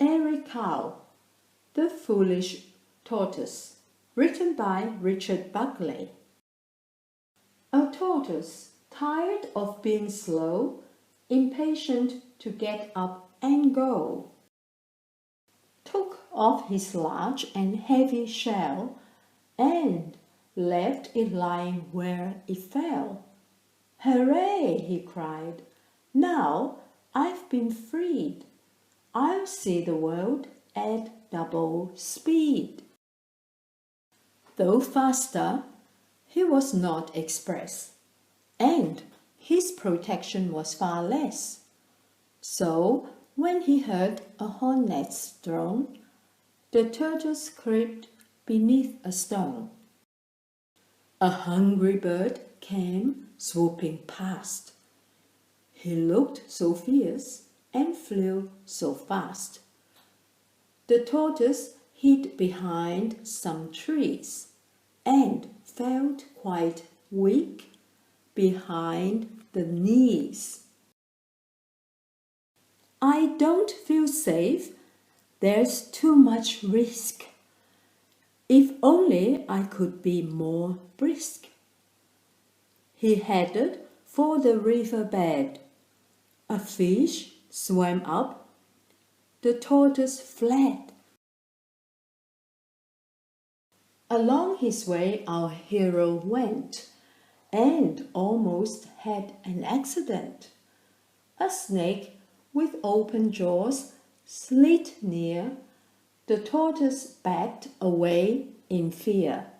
Every Cow, The Foolish Tortoise, written by Richard Buckley. A tortoise, tired of being slow, impatient to get up and go, took off his large and heavy shell and left it lying where it fell. "Hooray!" he cried. "Now I've been freed. I'll see the world at double speed." Though faster, he was not express, and his protection was far less. So when he heard a hornet's drone, the tortoise crept beneath a stone. A hungry bird came swooping past. He looked so fierce and flew so fast. The tortoise hid behind some trees and felt quite weak behind the knees. "I don't feel safe. There's too much risk. If only I could be more brisk." He headed for the river bed. A fish swam up. The tortoise fled. Along his way our hero went, and almost had an accident. A snake with open jaws slid near. The tortoise backed away in fear.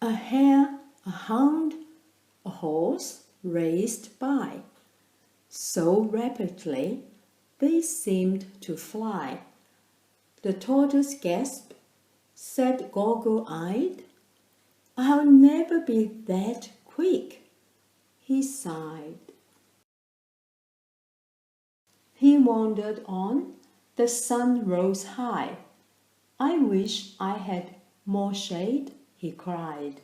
A hare, a hound, a horse raced by. So rapidly they seemed to fly. The tortoise gasped, said goggle-eyed, "I'll never be that quick." He sighed. He wandered on. The sun rose high. "I wish I had more shade," he cried.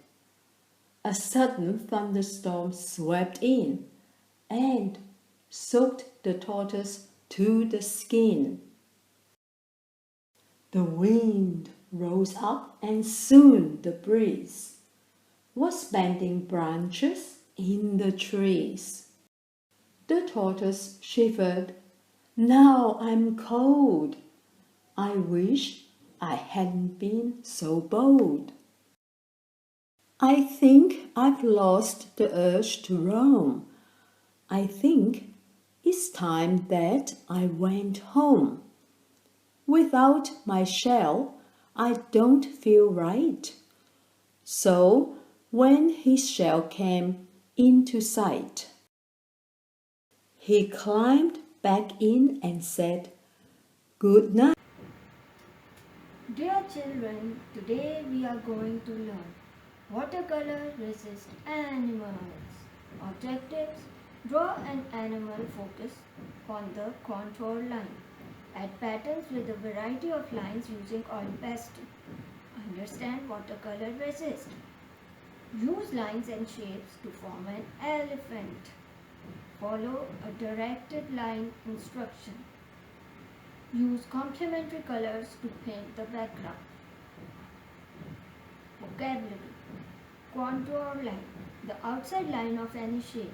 A sudden thunderstorm swept in and soaked the tortoise to the skin. The wind rose up, and soon the breeze was bending branches in the trees. The tortoise shivered. "Now I'm cold. I wish I hadn't been so bold. I think I've lost the urge to roam. I think it's time that I went home. Without my shell, I don't feel right." So when his shell came into sight, he climbed back in and said, "Good night." Dear children, today we are going to learn watercolor resist animals. Objectives: draw an animal focus on the contour line. Add patterns with a variety of lines using oil pastel. Understand watercolor resist. Use lines and shapes to form an elephant. Follow a directed line instruction. Use complementary colors to paint the background. Vocabulary: contour line, the outside line of any shape.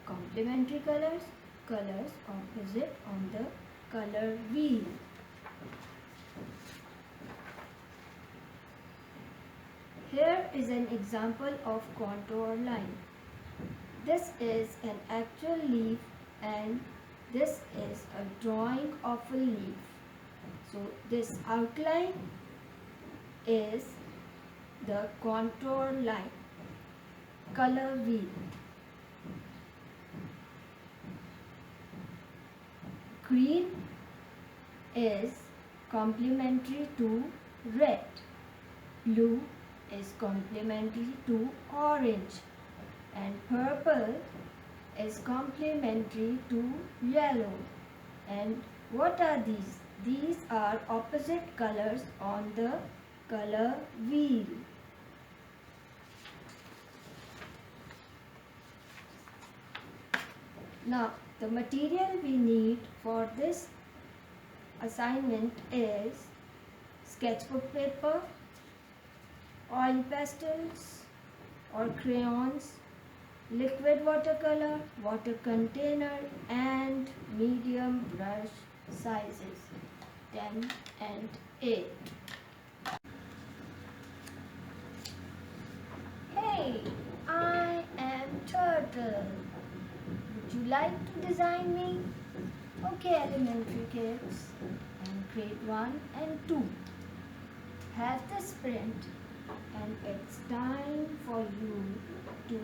Complementary colors, colors opposite on the color wheel. Here is an example of contour line. This is an actual leaf and this is a drawing of a leaf. So this outline is the contour line. Color wheel. Green is complementary to red. Blue is complementary to orange. And purple is complementary to yellow. And what are these? These are opposite colors on the color wheel. Now, the material we need for for this assignment is sketchbook paper, oil pastels or crayons, liquid watercolor, water container and medium brush sizes 10 and 8. Hey, I am Turtle. Would you like to design me? Okay, elementary kids and grade 1 and 2 have the sprint, and it's time for you to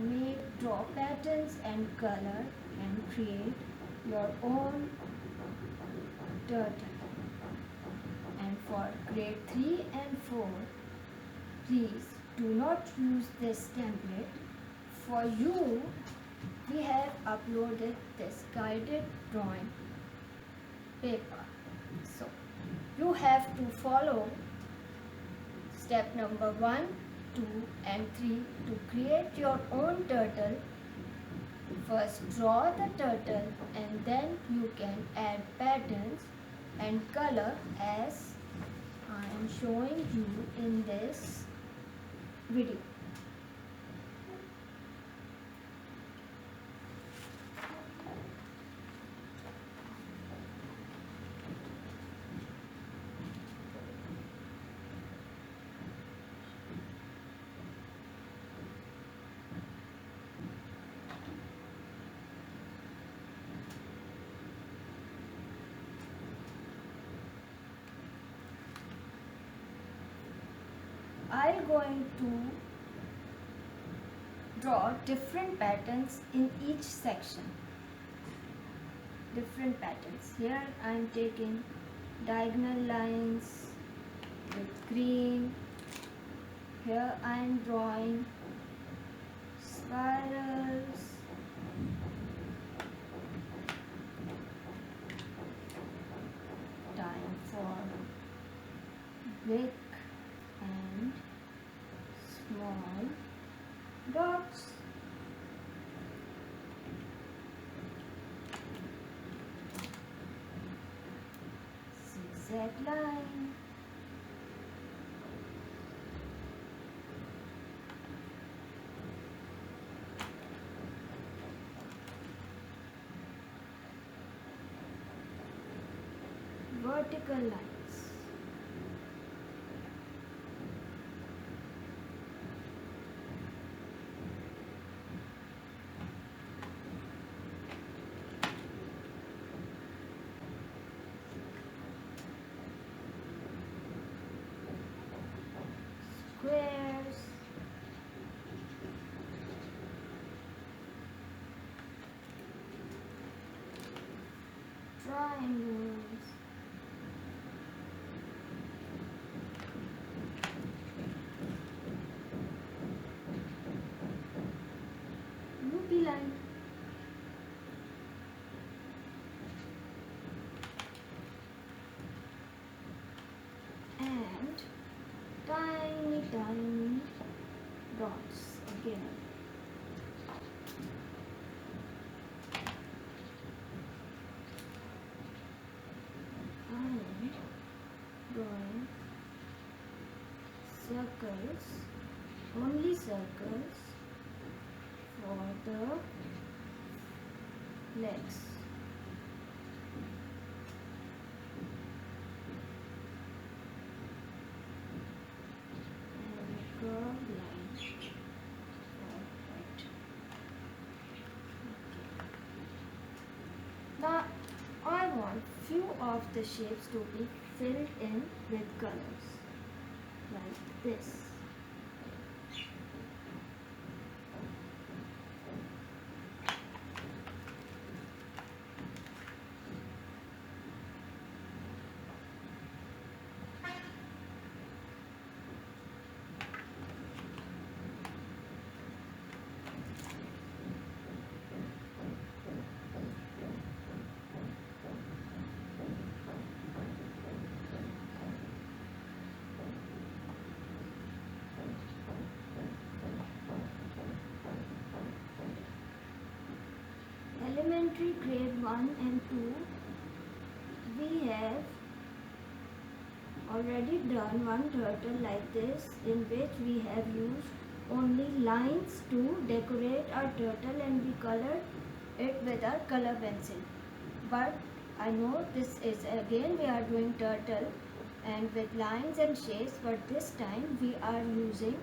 draw patterns and color and create your own turtle. And for grade 3 and 4, please do not use this template. For you, we have uploaded this guided drawing paper. So, you have to follow step number 1, 2 and 3 to create your own turtle. First draw the turtle and then you can add patterns and color as I am showing you in this video. I'm going to draw different patterns in each section. Different patterns. Here I am taking diagonal lines with green. Here I am drawing spirals. Time for big and small dots. Zigzag line. Vertical lines. Squares. Triangles. Loopy line. And tiny dots again. I am drawing circles, only circles for the legs. And curved lines for head. Now I want few of the shapes to be filled in with colors like this. Elementary grade 1 and 2 already done one turtle like this, in which we have used only lines to decorate our turtle, and we colored it with our color pencil. But I know this is again we are doing turtle and with lines and shapes, but this time we are using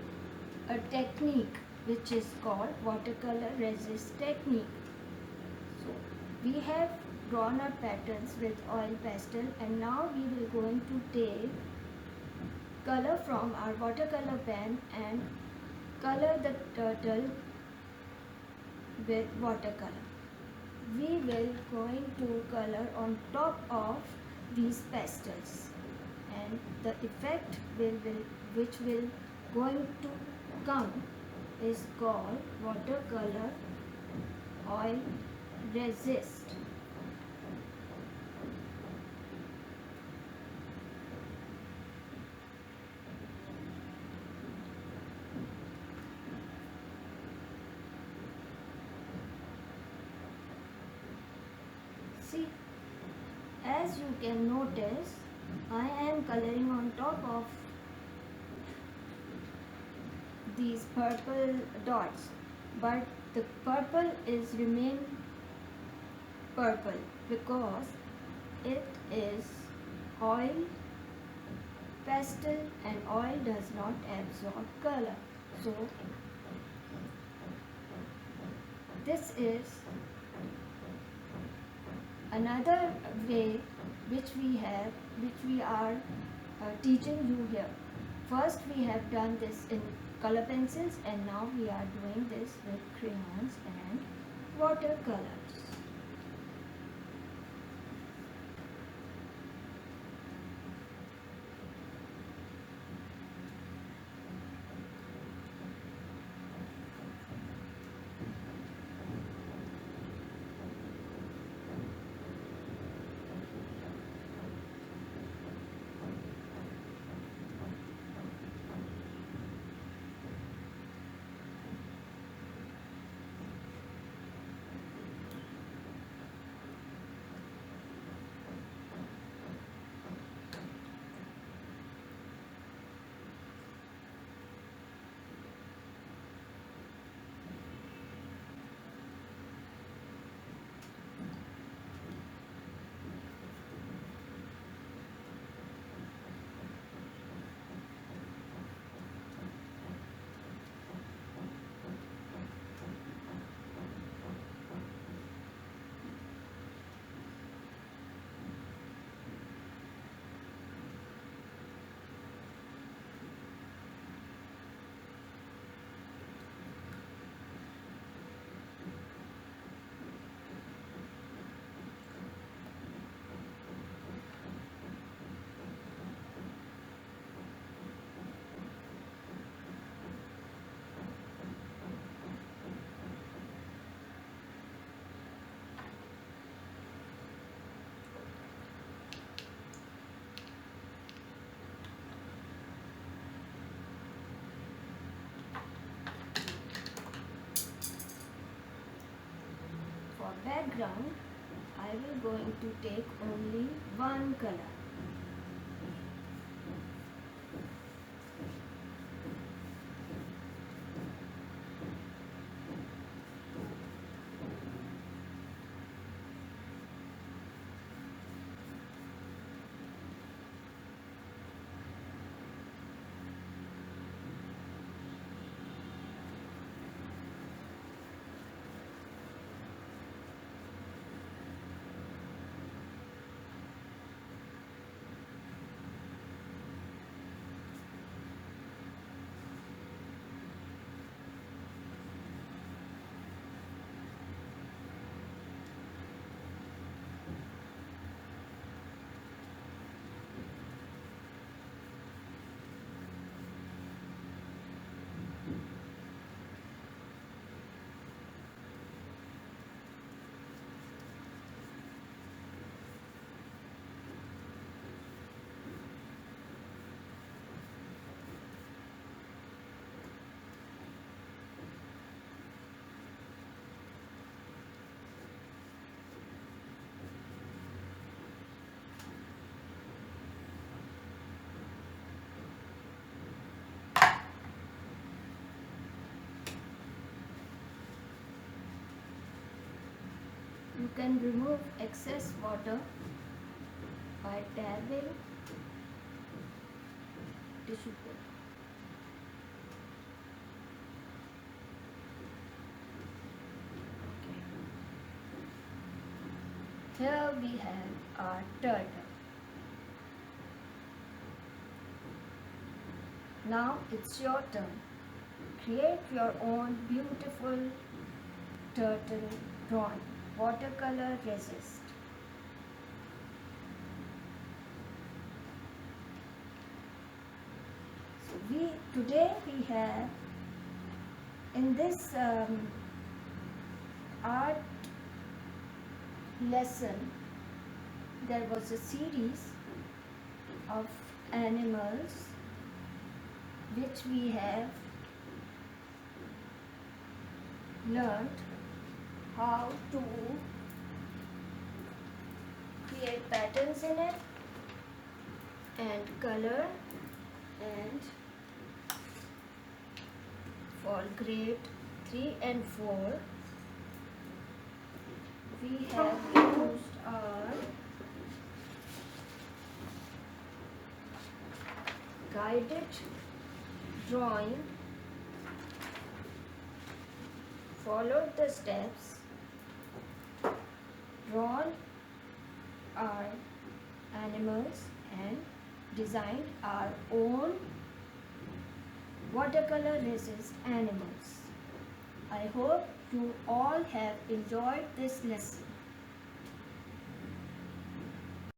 a technique which is called watercolor resist technique. So we have drawn our patterns with oil pastel, and now we will going to take color from our watercolor pen and color the turtle with watercolor. We will going to color on top of these pastels, and the effect which will going to come is called watercolor oil resist. See, as you can notice, I am coloring on top of these purple dots, but the purple is remain purple because it is oil pastel and oil does not absorb color. So this is another way which we are teaching you here. First we have done this in color pencils, and now we are doing this with crayons and watercolors. For background, I will going to take only one color. can remove excess water by dabbing tissue paper. Here we have our turtle. Now it's your turn. Create your own beautiful turtle drawing. Watercolor resist. So today we have in this art lesson, there was a series of animals which we have learned how to create patterns in it and color, and for grade 3 and 4 we have used our guided drawing. Followed the steps, drawn our animals and designed our own watercolor resist animals. I hope you all have enjoyed this lesson.